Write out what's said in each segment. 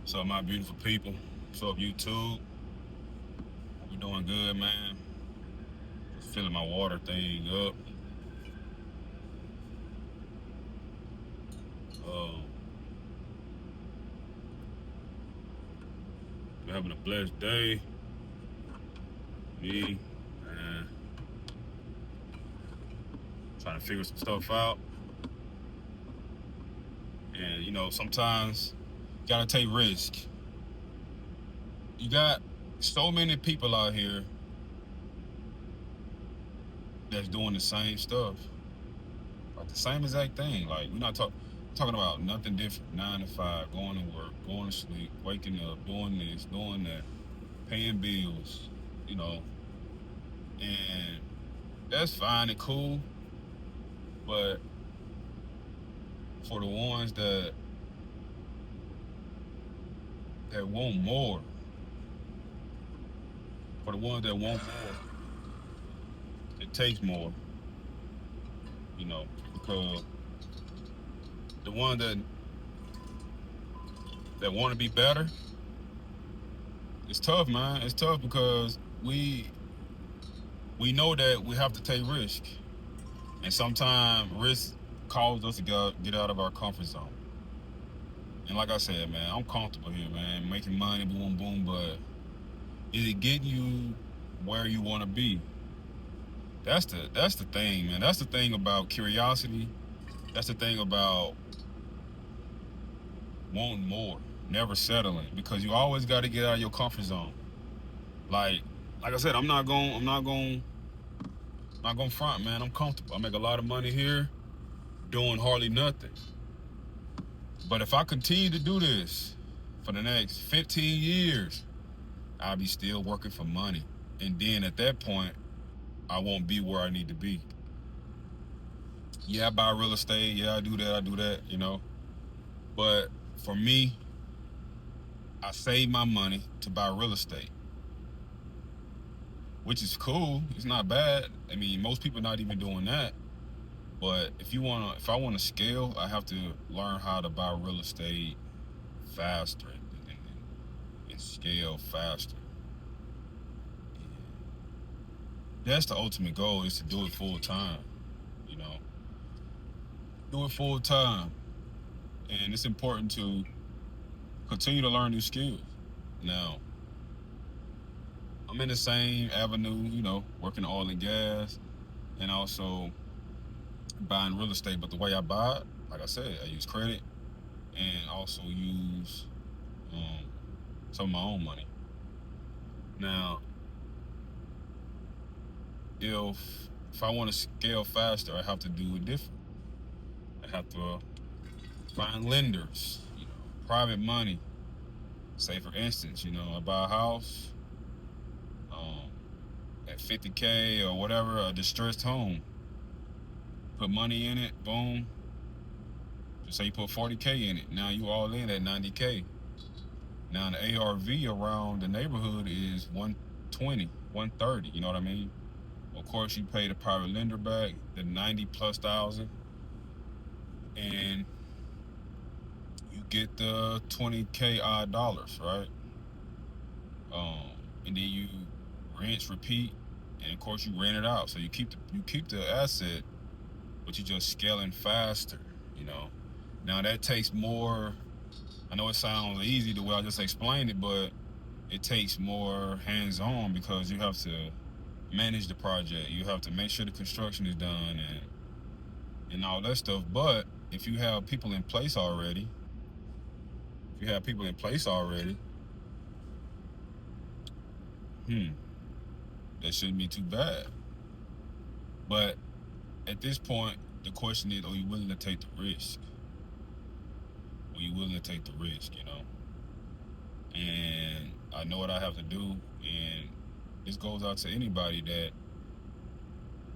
What's up, my beautiful people? What's up, YouTube? We doing good, man. Just filling my water thing up. Uh, we're having a blessed day. Me, man, trying to figure some stuff out. And sometimes you gotta take risk. You got so many people out here that's doing the same stuff, like the same exact thing. Like we're not talking about nothing different. 9 to 5, going to work, going to sleep, waking up, doing this, doing that, paying bills. You know, and that's fine and cool. But for the ones that want more, for the ones that want more, it takes more. Because the ones that want to be better, it's tough, man. It's tough because we know that we have to take risk, and sometimes risk causes us to get out of our comfort zone. And like I said, man, I'm comfortable here, man, making money, boom, boom. But is it getting you where you want to be? That's the thing, man. That's the thing about curiosity. That's the thing about wanting more, never settling, because you always got to get out of your comfort zone. Like, like I said, not gonna front, man. I'm comfortable. I make a lot of money here, doing hardly nothing. But if I continue to do this for the next 15 years, I'll be still working for money, and then at that point, I won't be where I need to be. Yeah, I buy real estate. Yeah, I do that. I do that. But for me, I save my money to buy real estate, which is cool. It's not bad. I mean, most people not even doing that. But if I want to scale, I have to learn how to buy real estate faster and scale faster. That's the ultimate goal, is to do it full time. You know, do it full time, and it's important to continue to learn new skills. Now, I'm in the same avenue, working oil and gas, and also buying real estate. But the way I buy it, like I said, I use credit and also use um, some of my own money. Now, if I want to scale faster, I have to do it different. I have to find lenders, private money. Say for instance, I buy a house um, at 50K or whatever, a distressed home. Put money in it, boom. Just say you put 40K in it. Now you all in at 90K. Now the ARV around the neighborhood is 120, 130. You know what I mean? Of course, you pay the private lender back the 90 plus thousand, and you get the 20K odd dollars, right? And then you rinse, repeat, and of course you rent it out. So you keep the asset, but you're just scaling faster. You know. Now that takes more. I know it sounds easy the way I just explained it, but it takes more hands-on because you have to manage the project. You have to make sure the construction is done and all that stuff. But if you have people in place already, hmm, that shouldn't be too bad. But at this point, the question is, are you willing to take the risk? Are you willing to take the risk, And I know what I have to do, and this goes out to anybody that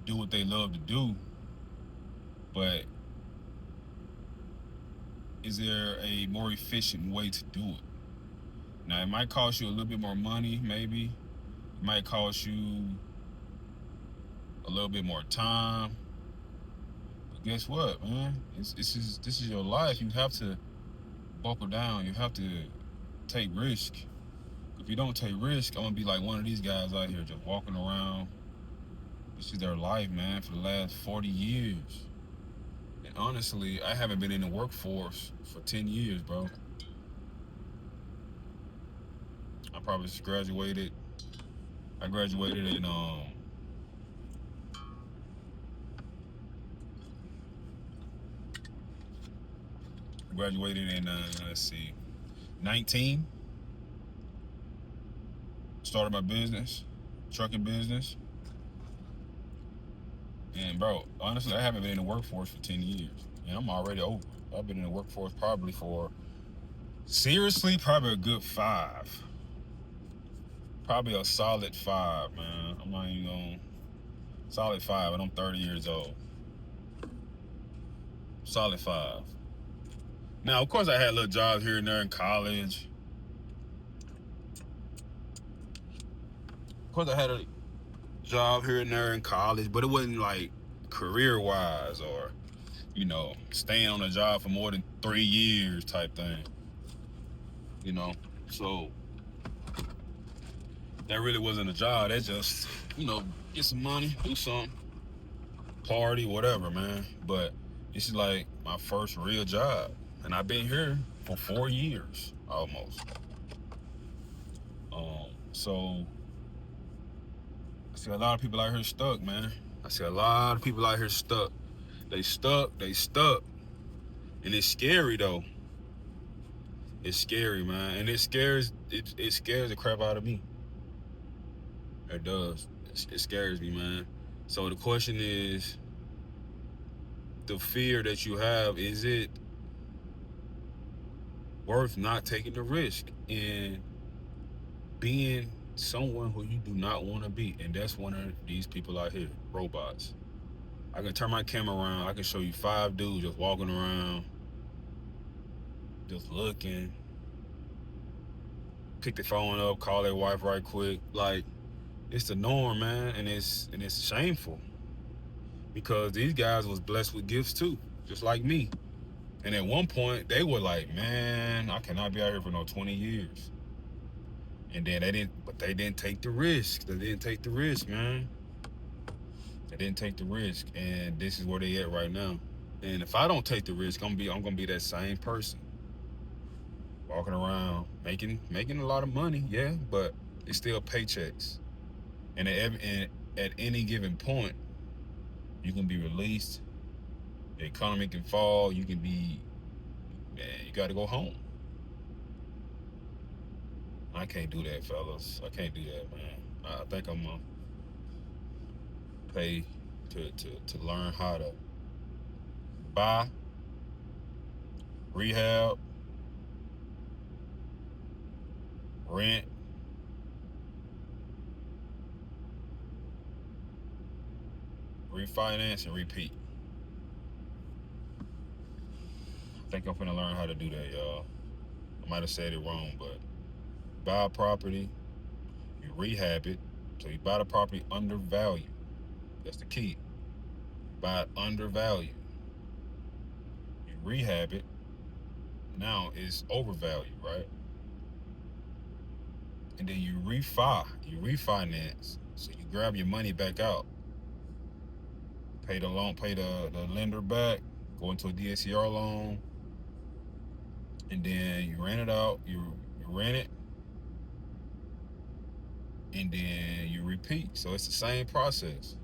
do what they love to do, but is there a more efficient way to do it? Now, it might cost you a little bit more money, maybe. It might cost you a little bit more time. But guess what, man? This is your life. You have to buckle down. You have to take risk. If you don't take risk, I'm gonna be like one of these guys out here just walking around. This is their life, man, for the last 40 years. And honestly, I haven't been in the workforce for 10 years, bro. I probably just graduated. I graduated in let's see, 19. Started my business, trucking business. And bro, honestly, I haven't been in the workforce for 10 years. And I'm already over it. I've been in the workforce probably for, seriously, probably a good 5. Probably a solid 5, man. I'm not even going, solid 5, and I'm 30 years old. Solid 5. Now, of course, I had little jobs here and there in college. Of course, I had a job here and there in college, but it wasn't like career-wise or, you know, staying on a job for more than 3 years type thing. You know, so that really wasn't a job. That just, you know, get some money, do something, party, whatever, man. But this is like my first real job, and I've been here for 4 years almost. So I see a lot of people out here stuck, man. I see a lot of people out here stuck. They stuck, and it's scary though. It's scary, man, and it scares the crap out of me. It does. It scares me, man. So the question is, the fear that you have, is it worth not taking the risk and being someone who you do not want to be? And that's one of these people out here, robots. I can turn my camera around. I can show you 5 dudes just walking around, just looking, pick the phone up, call their wife right quick. Like, it's the norm, man, and it's shameful because these guys was blessed with gifts too, just like me. And at one point, they were like, man, I cannot be out here for no 20 years. And then they didn't take the risk. They didn't take the risk, man. They didn't take the risk, and this is where they at right now. And if I don't take the risk, I'm gonna be that same person, walking around making a lot of money, yeah, but it's still paychecks. And at any given point, you can be released. The economy can fall. You can be, man, you got to go home. I can't do that, fellas. I can't do that, man. I think I'm gonna pay to learn how to buy, rehab, rent, refinance, and repeat. I think I'm gonna learn how to do that, y'all. I might have said it wrong, but buy a property, you rehab it. So you buy the property undervalued. That's the key. Buy it undervalued. You rehab it. Now it's overvalued, right? And then you refinance. So you grab your money back out. Pay the loan, pay the lender back, go into a DSCR loan, and then you rent it out, you rent it, and then you repeat. So it's the same process.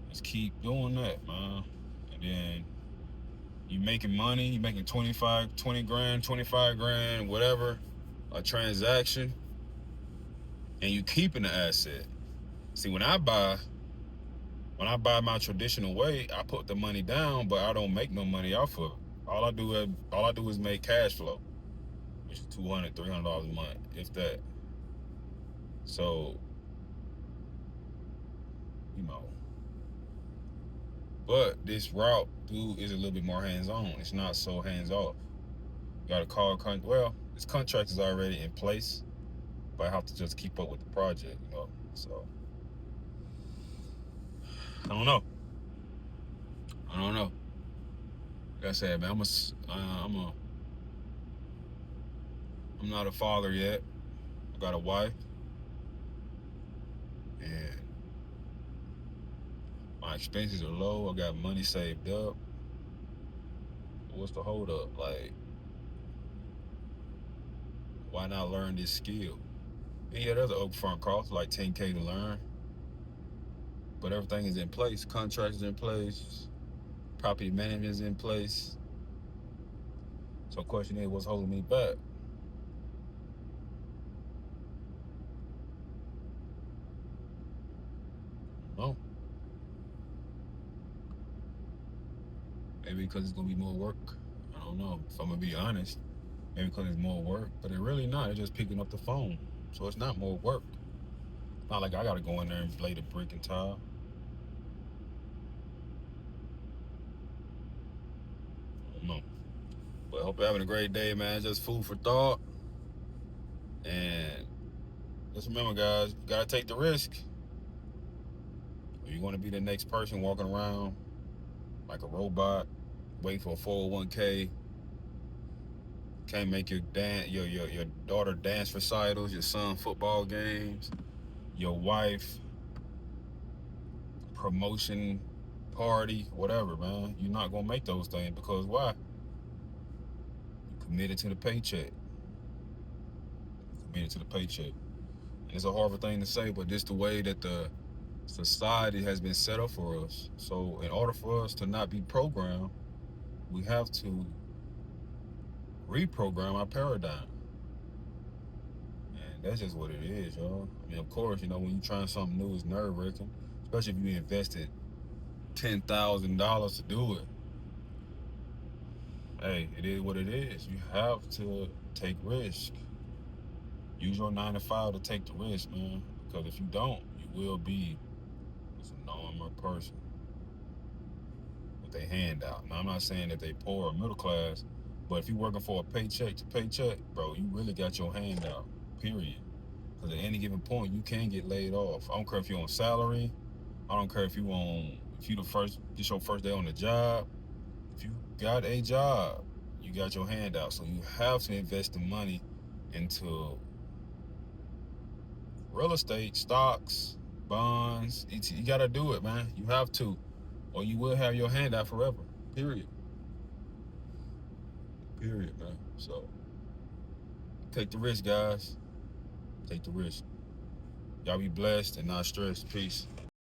Just keep doing that, man. And then you making money, you making 20 grand, 25 grand, whatever, a transaction, and you keeping the asset. See, when I buy my traditional way, I put the money down, but I don't make no money off of it. All I do is make cash flow, which is $200, $300 a month, if that. So, you know, but this route, dude, is a little bit more hands-on. It's not so hands-off. You gotta call this contract is already in place, but I have to just keep up with the project, you know. So, I don't know. Like I said, man, I'm I'm not a father yet. I got a wife, and my expenses are low. I got money saved up. What's the hold up? Like, why not learn this skill? And yeah, there's an upfront cost, like $10K to learn, but everything is in place. Contracts is in place. Property management is in place. So, the question is, what's holding me back? No, maybe because it's gonna be more work. I don't know. If I'm gonna be honest, maybe because it's more work, but it really not. It's just picking up the phone, so it's not more work. Not like I gotta go in there and blade a brick and tile. I don't know. But I hope you're having a great day, man. Just food for thought. And just remember, guys, you gotta take the risk. If you want to be the next person walking around like a robot, waiting for a 401k, can't make your your daughter dance recitals, your son football games, your wife promotion party, whatever, man. You're not gonna make those things because why? You committed to the paycheck. Committed to the paycheck. And it's a horrible thing to say, but this the way that the society has been set up for us. So in order for us to not be programmed, we have to reprogram our paradigm. And that's just what it is, y'all. I mean, of course, you know, when you're trying something new, it's nerve wracking, especially if you invested $10,000 to do it. Hey, it is what it is. You have to take risk. Use your 9 to 5 to take the risk, man. Because if you don't, you will be just a normal person with a handout. Now, I'm not saying that they poor or middle class, but if you're working for a paycheck to paycheck, bro, you really got your handout, period. Because at any given point, you can get laid off. I don't care if you're on salary. I don't care if you this your first day on the job. If you got a job, you got your handout. So you have to invest the money into real estate, stocks, bonds. You got to do it, man. You have to, or you will have your handout forever. Period. Period, man. So take the risk, guys. Take the risk. Y'all be blessed and not stressed. Peace.